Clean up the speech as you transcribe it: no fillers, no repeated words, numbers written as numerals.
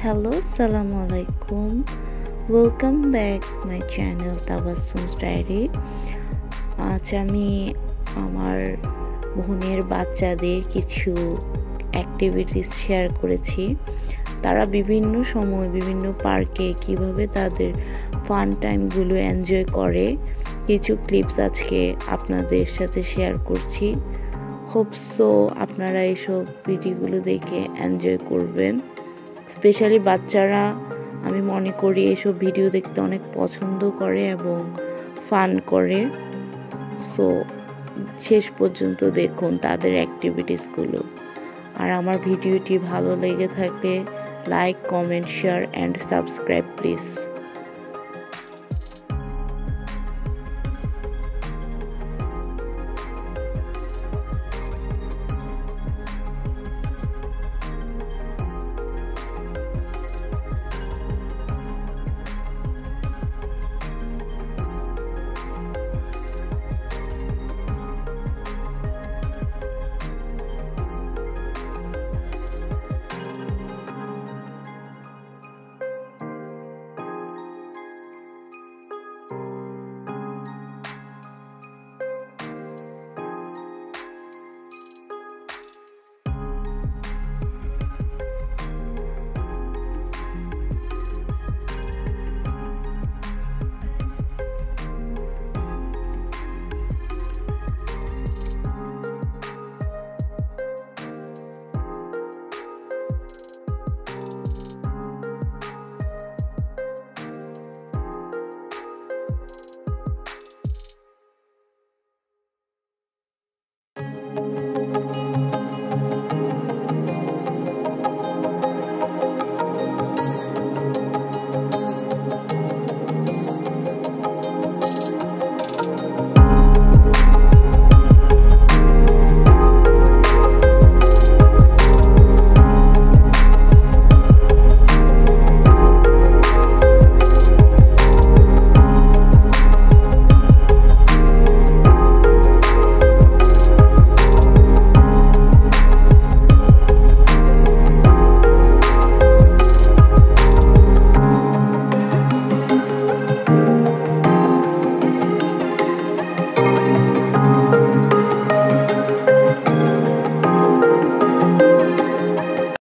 Hello, Assalamu alaikum. Welcome back my channel Tabassum's Diary. আজ আমি আমার বোনের বাচ্চাদের কিছু অ্যাক্টিভিটিস শেয়ার করেছি। তারা বিভিন্ন সময় বিভিন্ন পার্কে কিভাবে তাদের ফান টাইমগুলো এনজয় করে কিছু ক্লিপস আজকে আপনাদের সাথে শেয়ার করছি। হোপ সো আপনারা এইসব ভিডিওগুলো দেখে এনজয় করবেন। স্পেশালি বাচ্চারা আমি মনে করি এসব ভিডিও দেখতে অনেক পছন্দ করে এবং ফান করে। সো শেষ পর্যন্ত দেখুন তাদের অ্যাক্টিভিটিসগুলো। আর আমার ভিডিওটি ভালো লেগে থাকলে like, comment, share and subscribe please.